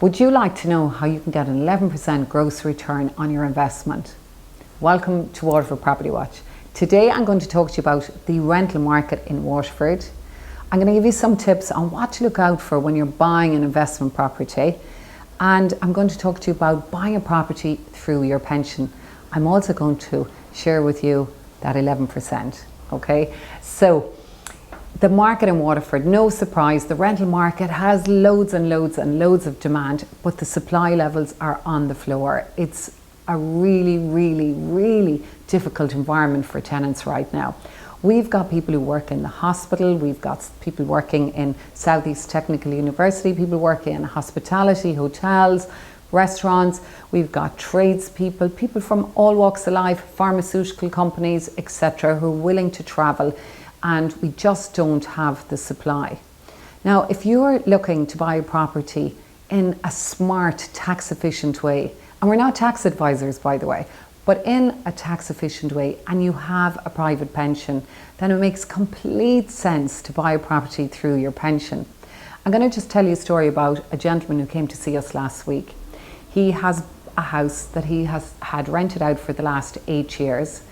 Would you like to know how you can get an 11% gross return on your investment? Welcome to Waterford Property Watch. Today I'm going to talk to you about the rental market in Waterford. I'm going to give you some tips on what to look out for when you're buying an investment property. And I'm going to talk to you about buying a property through your pension. I'm also going to share with you that 11%. Okay, so the market in Waterford, no surprise, the rental market has loads and loads and loads of demand, but the supply levels are on the floor. It's a really difficult environment for tenants right now. We've got people who work in the hospital, we've got people working in South East Technical University, people working in hospitality, hotels, restaurants, we've got tradespeople, people from all walks of life, pharmaceutical companies, etc., who are willing to travel, and we just don't have the supply. Now, if you're looking to buy a property in a smart, tax efficient way, and we're not tax advisors, by the way, but in a tax efficient way, and you have a private pension, then it makes complete sense to buy a property through your pension. I'm going to just tell you a story about a gentleman who came to see us last week. He has a house that he has had rented out for the last 8 years,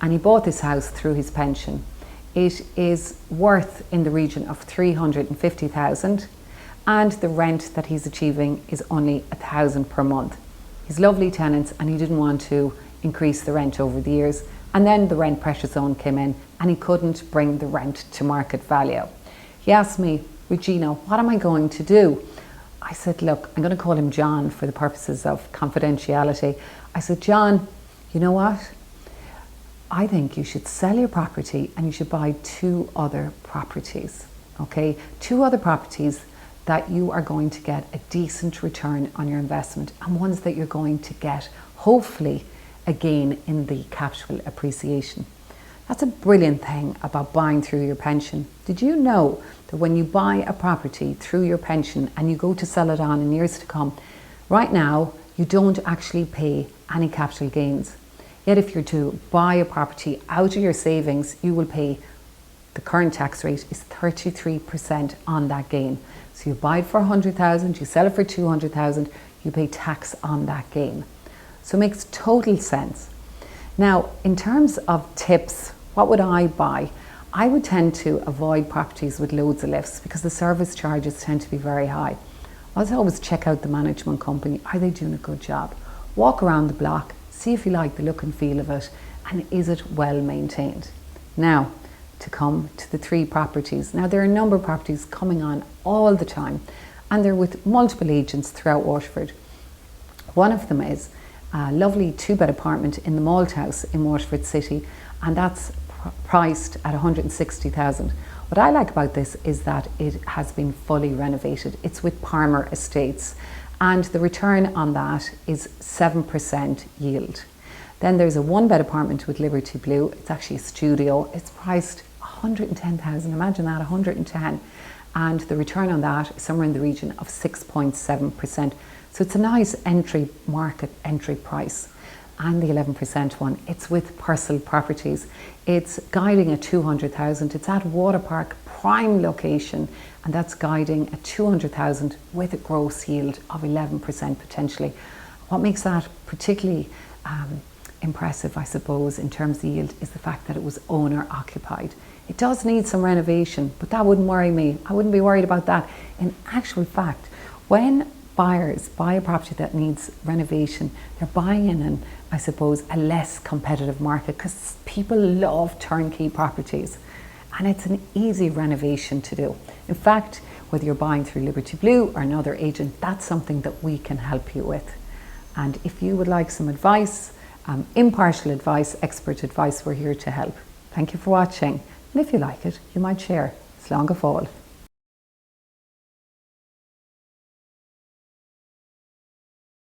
and he bought this house through his pension. It is worth in the region of 350,000, and the rent that he's achieving is only 1,000 per month. He's lovely tenants, and he didn't want to increase the rent over the years. And then the rent pressure zone came in, and he couldn't bring the rent to market value. He asked me, Regina, what am I going to do? I said, look, I'm going to call him John for the purposes of confidentiality. I said, John, you know what? I think you should sell your property and you should buy 2 other properties, okay? 2 other properties that you are going to get a decent return on your investment, and ones that you're going to get, hopefully, a gain in the capital appreciation. That's a brilliant thing about buying through your pension. Did you know that when you buy a property through your pension and you go to sell it on in years to come, right now, you don't actually pay any capital gains. Yet if you're to buy a property out of your savings, you will pay, the current tax rate is 33% on that gain. So you buy it for 100,000, you sell it for 200,000, you pay tax on that gain. So it makes total sense. Now, in terms of tips, what would I buy? I would tend to avoid properties with loads of lifts because the service charges tend to be very high. I always check out the management company. Are they doing a good job? Walk around the block, see if you like the look and feel of it, and is it well maintained? Now, to come to the 3 properties. Now, there are a number of properties coming on all the time, and they're with multiple agents throughout Waterford. One of them is a lovely 2-bed apartment in the Malt House in Waterford City, and that's priced at 160,000. What I like about this is that it has been fully renovated. It's with Palmer Estates, and the return on that is 7% yield. Then there's a 1-bed apartment with Liberty Blue. It's actually a studio. It's priced 110,000. Imagine that, 110. And the return on that is somewhere in the region of 6.7%. So it's a nice market entry price. And the 11% one, it's with Purcell Properties. It's guiding at 200,000. It's at Water Park, prime location, and that's guiding at 200,000 with a gross yield of 11% potentially. What makes that particularly impressive, I suppose, in terms of the yield, is the fact that it was owner occupied. It does need some renovation, but that wouldn't worry me. I wouldn't be worried about that. In actual fact, when buyers buy a property that needs renovation, they're buying in an, I suppose, a less competitive market, because people love turnkey properties, and it's an easy renovation to do. In fact, whether you're buying through Liberty Blue or another agent, that's something that we can help you with. And if you would like some advice, impartial advice, expert advice, we're here to help. Thank you for watching, and if you like it, you might share. Slán go fóill.